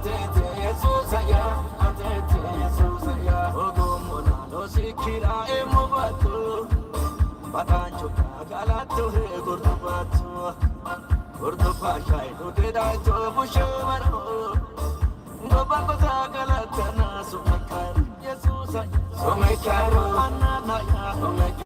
atete Yesusa ya, atete Yesusa ya. Ogumona lo sikira emobatu, batancho kagalato he gurdubatu, gurdubashai lo dedaito bushmaro. Gobako kagalatana sumekar Yesusa, sumekaro anana ya sumekaro.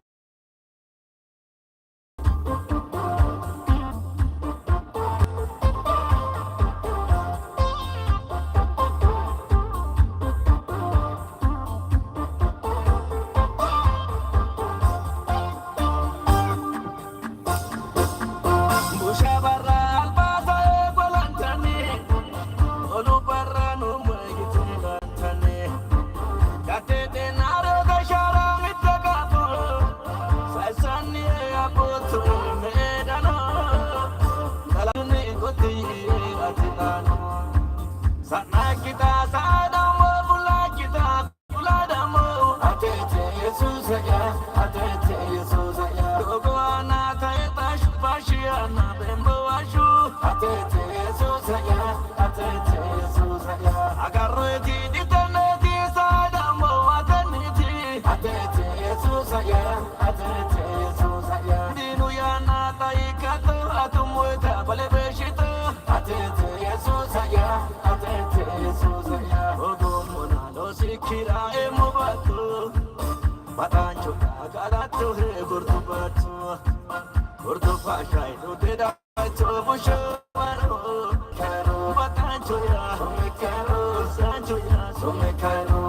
Batancho kagalato he gurdubatu, gurdubashai lo dedaito bushmaro. Karo batancho ya, somekaro sancho ya, somekaro.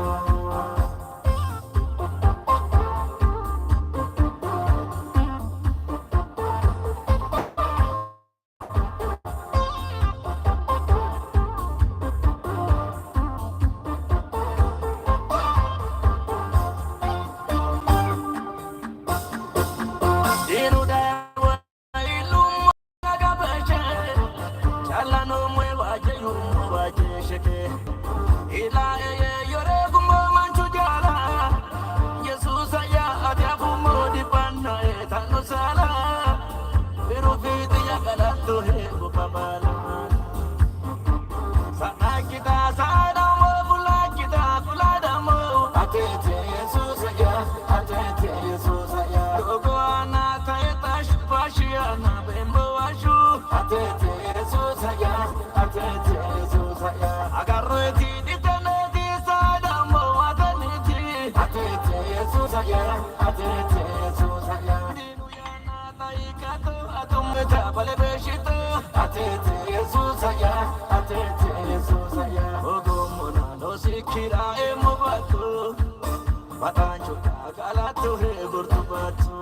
Batancho kagalato he gurdubatu,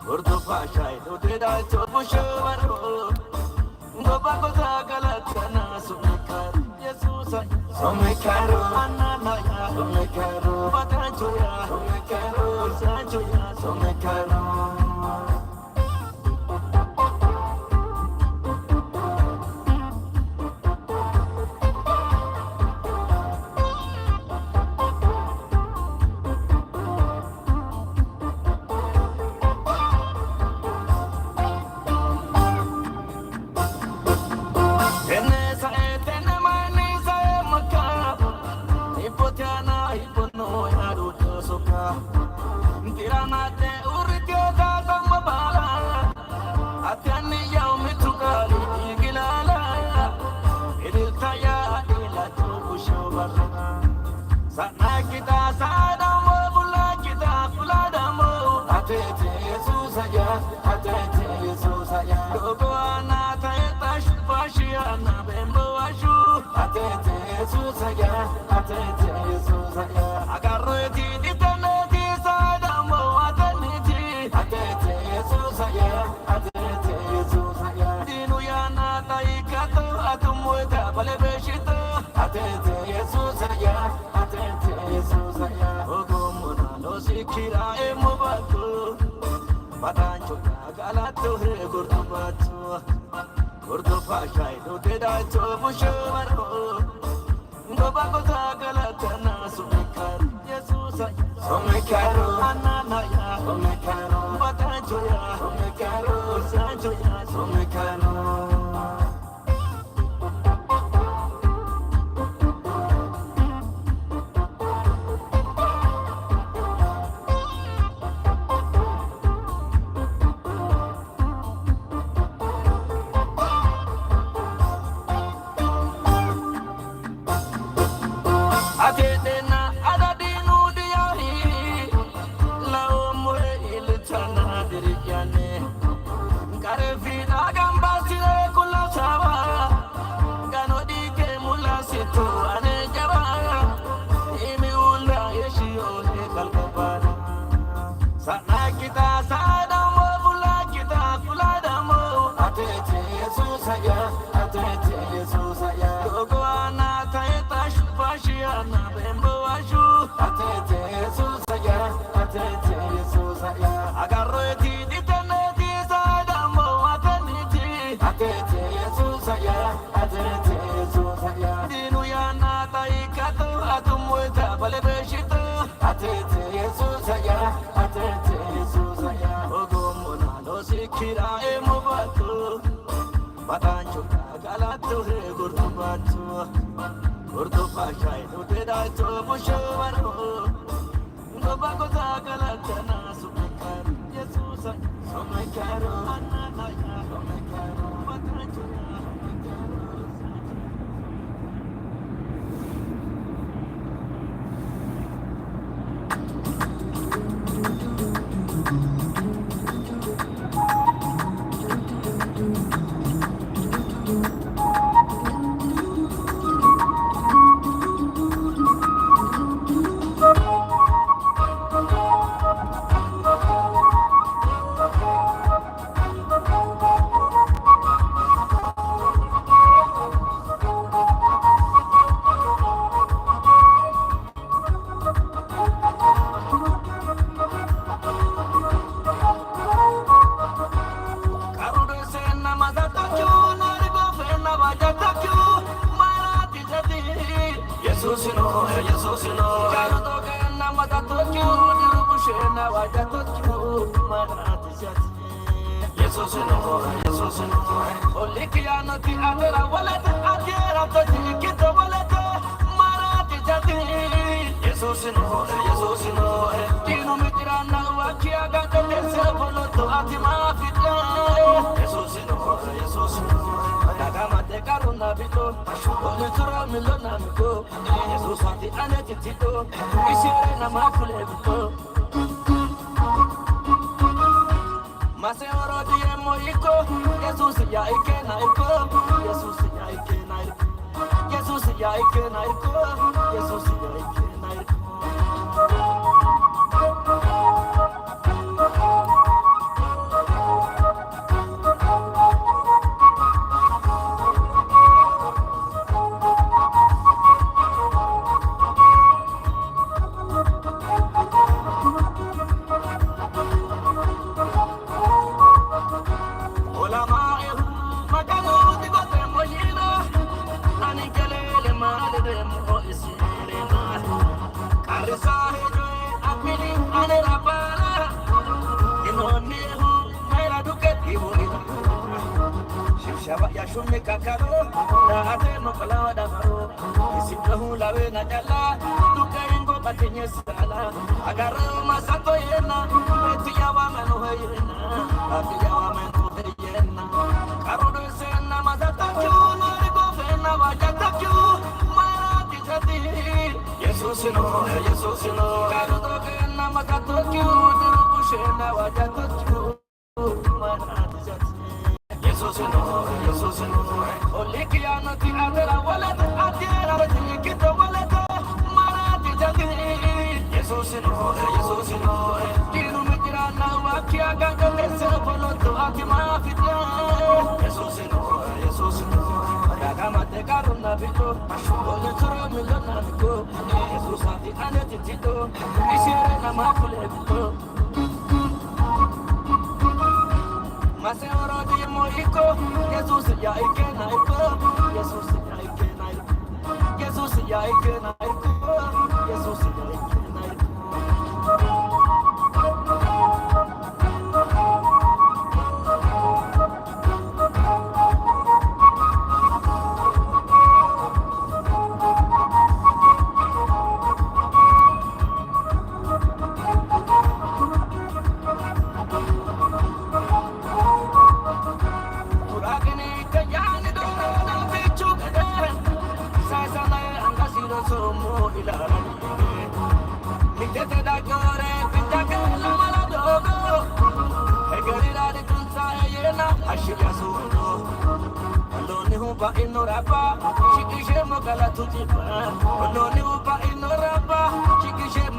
gurdubashai lo dedaito bushmaro. Gobako kagalatana sumekar Yesusa, somekaro anana ya, somekaro batancho ya, somekaro sancho ya, somekaro. Batancho kagalato he gurdubatu, gurdubashai lo dedaito bushmaro. Gobako kagalatana sumekar Yesusa, somekaro anana ya, somekaro batancho ya, somekaro sancho ya, somekaro. kalkabana sana kita sadamo bula kita kuladamo atete Jesus ya atete Jesus ya gogo ana taita shupashi ana bembo ashu atete Jesus ya atete Jesus ya agarro ti diteneti sadamo ateniti atete Jesus ya atete Jesus ya dinu ya na taikato atumweta balebeshito atete Jesus ya atete Jesus ya ogomona no sikira emobato batancho galato he gurdubato gurdubashai no tedaito bushwaro no bagota galatana sumekar Jesus sumekaro anana sumekaro batancho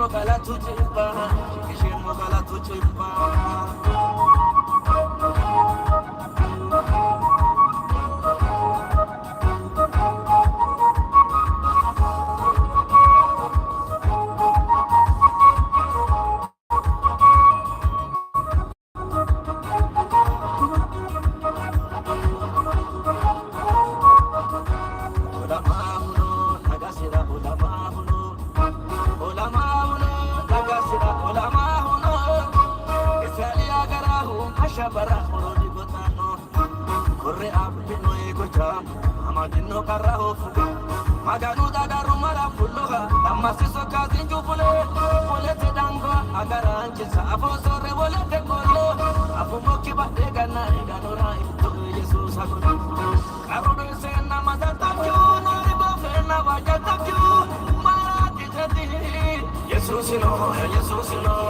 mogala tu chimba, kishin mogala tu chimba. Maganu dadaru mara pulloha, damasi soka zinju pule, pule te dango, agaranchi sa afo sore pule te kollo, afo moki bade gana ganora ito Jesus agonu. Karudo se namaza takyu, nori bofe na vaja takyu, mara tijati. Jesus no,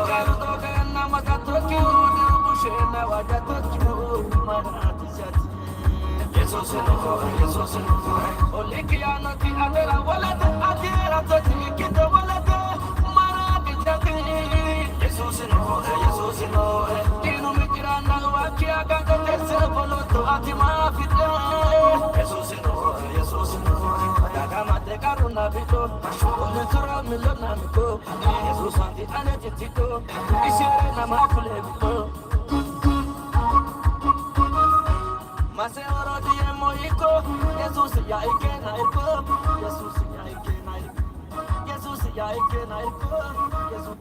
karudo ke namaza takyu, nirubushe na vaja takyu, mara tijati. Jesus no, Olikiano ti adera walete, adera tati kita walete, marati tati. Jesus no, dinu mikirana wakia kaka tese poloto ati mafite. Jesus no, daga mate karuna bito, ole tura milona miko. Jesus anti ane tito, isire na makule bito. Mase oro die moiko, Jesus ya ikena iko, Jesus ya ikena iko, Jesus ya ikena iko, Jesus.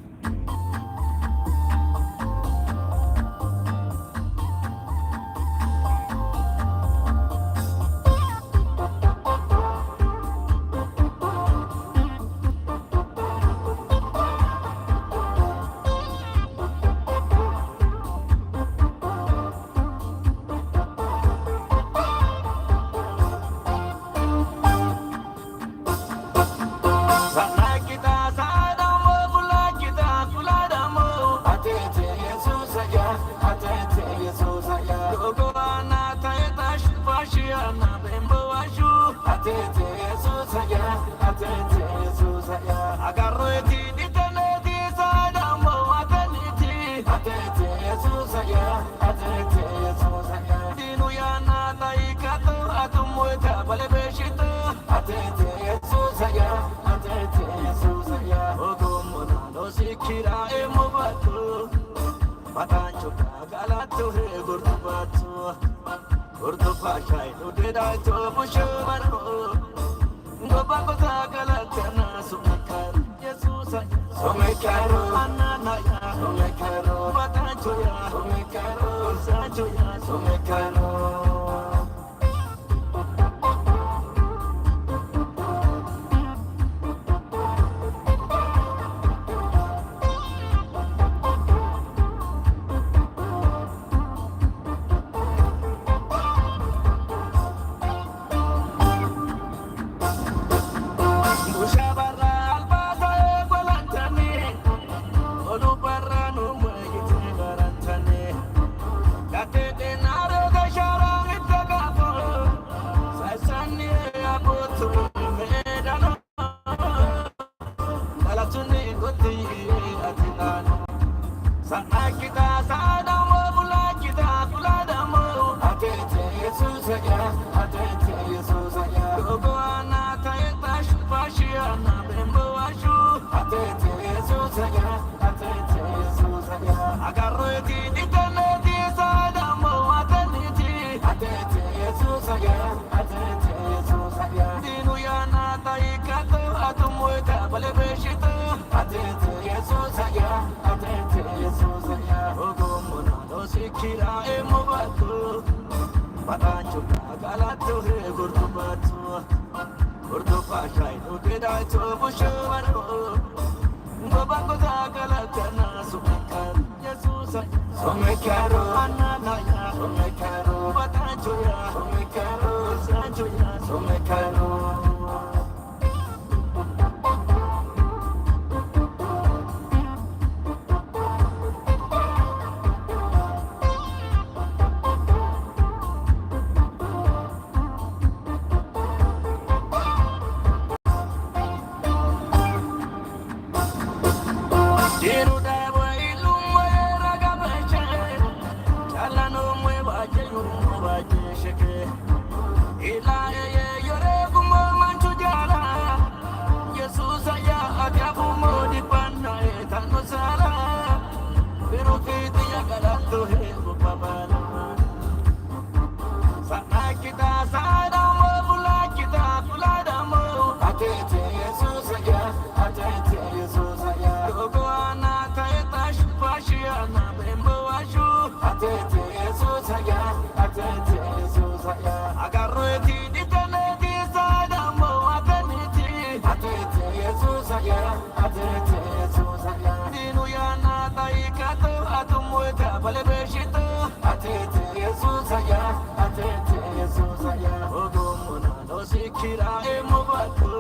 atete Yesusaya, atete Yesusaya. Agarreti di teneti sadamo ateniti, atete Yesusaya, atete Yesusaya. Dinu yana taikato atumweka balebeshito, atete Yesusaya, atete Yesusaya. Ogumuna no sikira emobatu,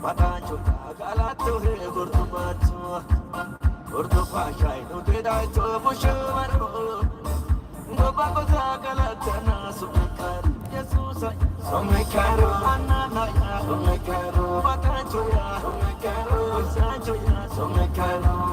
patancho kagalato he gurtubatu. Urdu Pashai, Udai to Bushamaro, Nobakota Galatana, Sumikar, Yesusa, Sumikaro, Ananaya, Sumikaro, Batanchoya, Sumikaro, Sanchoya, Sumikaro.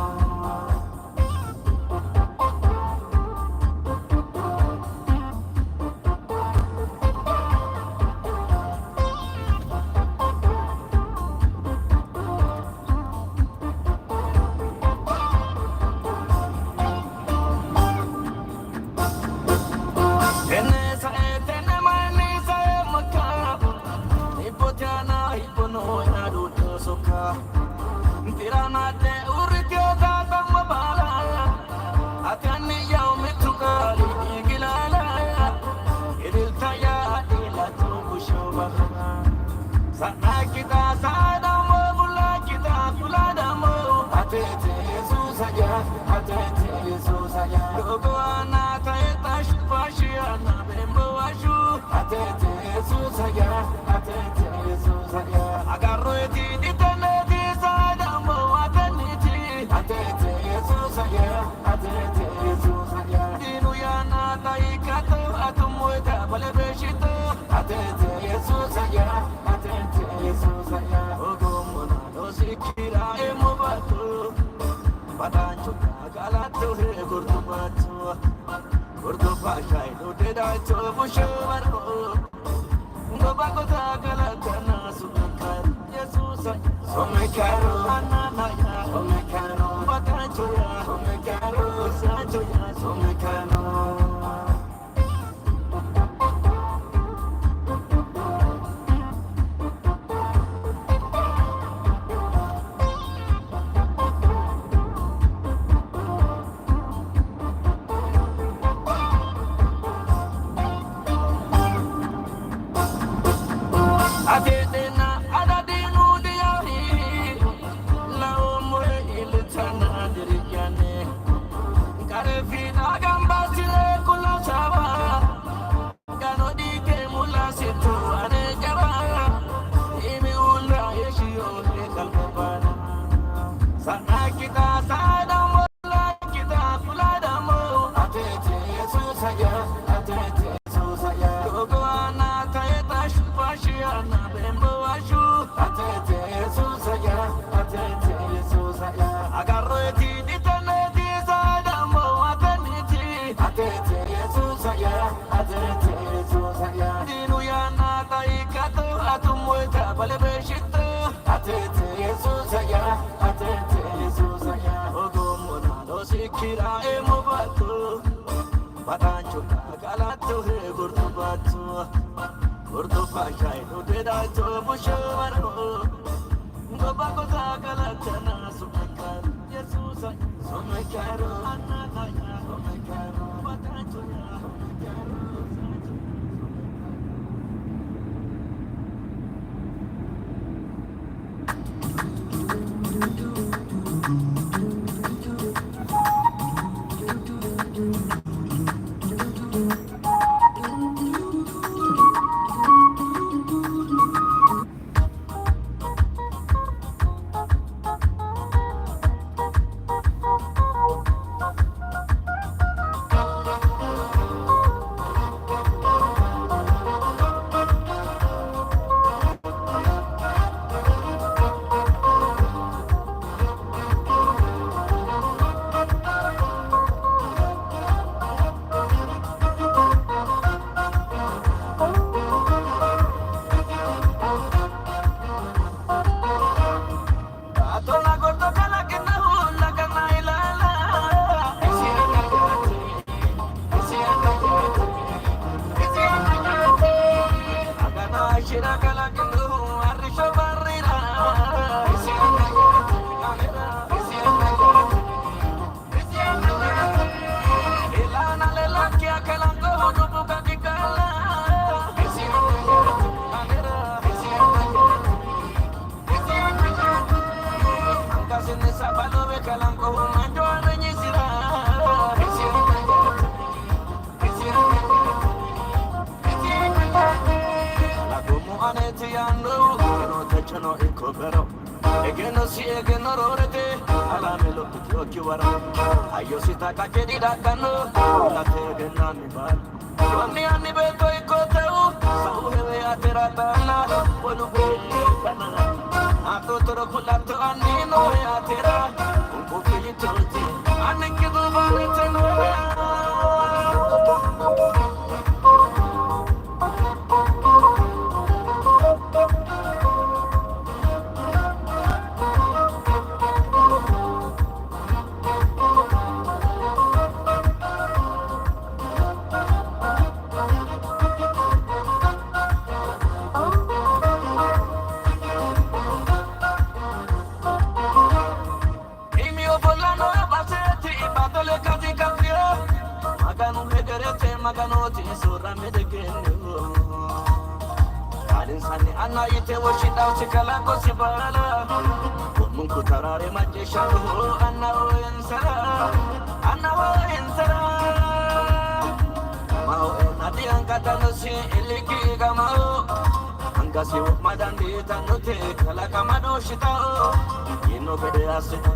kalanko manjo ananyi sira lagumu aneti yando no techno ikobero egeno si egeno rorete alamelo kityo wara ayo sita kakedi dakano la tegena mi bal wani ani beto ikoteu sauhewe ateratana bolu banana ato toro kulato anino atera unko fijitote anikidu baleteno maganoti sura medegeno alin sani anna yite woshida chikala ko sibala munku tarare majesha anna o ensara mao nadi angata no si eliki gamao angasi madandi tanote kala kamado shita ino bede asita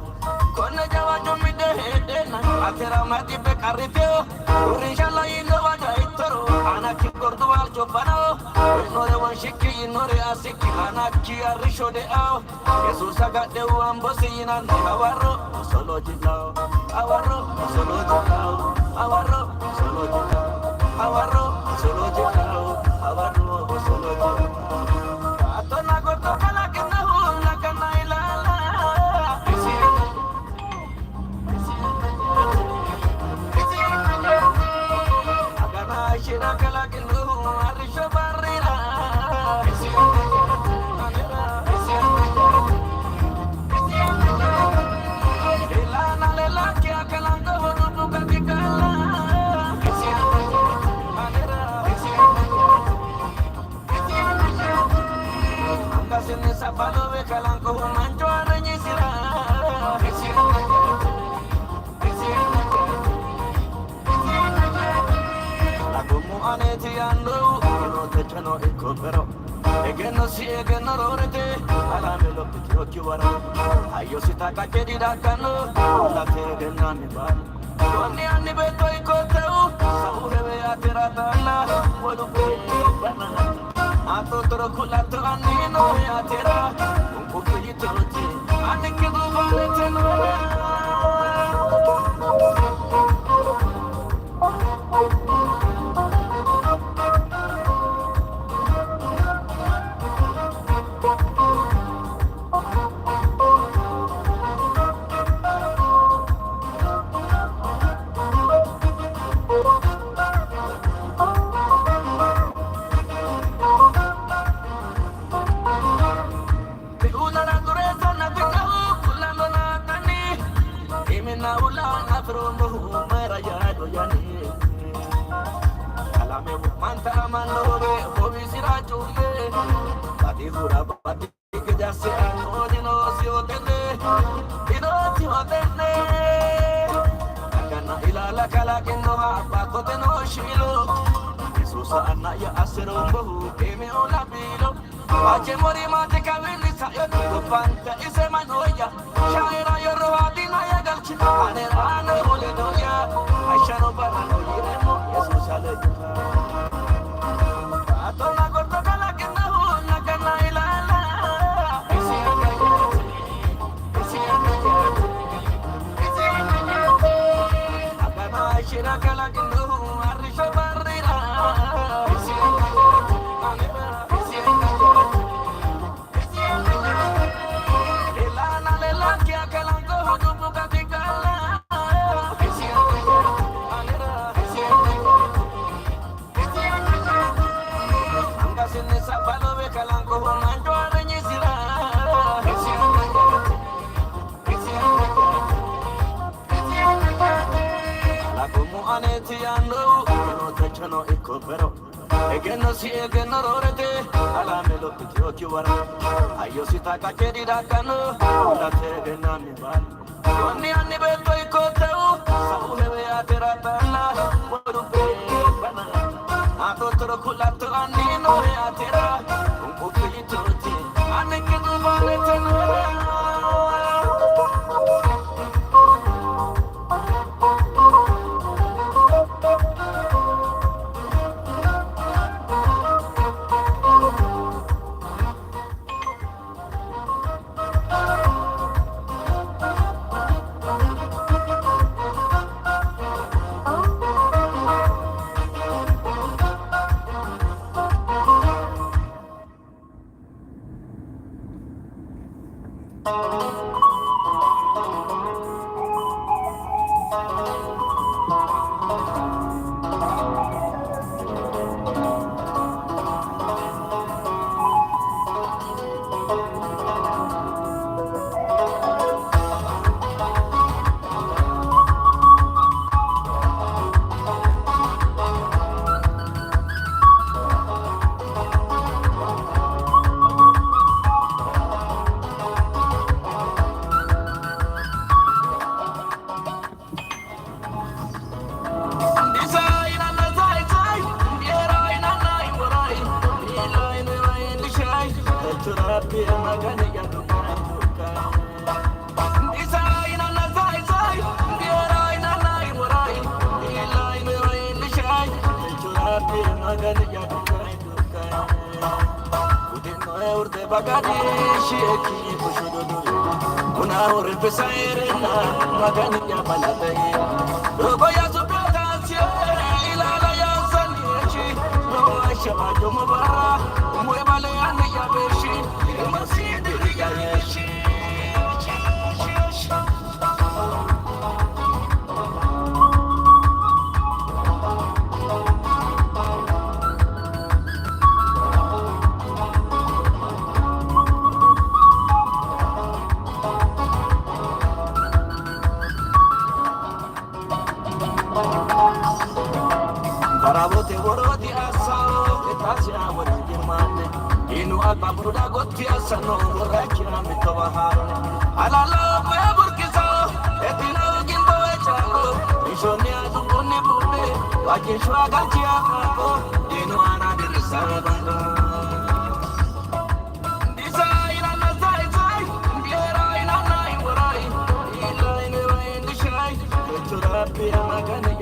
kona jawa jomide hedena atera mati pe karifeo inshallah ino wada itoro anaki kordual jobano inore wanshiki inore asiki anaki arisho de ao jesus agade uambosi inande awaro solo jilao awaro solo jilao awaro solo jilao awaro solo jilao awaro solo jilao atona goto kala kenahu nakana ilala shira kala kinu arisho barira elana lela kya kalanga hono tukakala anga sene sapalo ve kalango manjo ananyi sira aneti yando no techno ikobero egeno si egeno rorete alamelo kityo wara ayo sita kakedi dakano la tegena mi bal wani ani beto ikoteu sauhewe ateratana bolu banana ato toro kulato anino atera unko fijitote anikidu baleteno Ache mori mate kawini sayo Kupanta ise manoya Shaira yoro adina ya galchi Anerano hule doya Aishano barano yiremo Yesus alejita Atona gordo kala kena huna kana ilala Agana shira kala kena huna Arisho barira aneti yando no techno ikobero egeno si egeno rorete alamelo kityo wara ayo sita kakedi dakano la tegena mi bal Oni ani beto ikoteu Sabu hewe atera tala Bodu bana Ato toro kulato ani no he atera Umpu pilitoti Ani kidu vale tenora Tarabote boroti asao etasia wadi girmane inu alba bruda gotti asano rakira mitawahane alala me burkisa etina gimbo echaro ishonia dungone bune wajishwa gachia kako inu ana dirisara bando disaira na zai zai biera ina nai warai ila ina ina shai churapi magane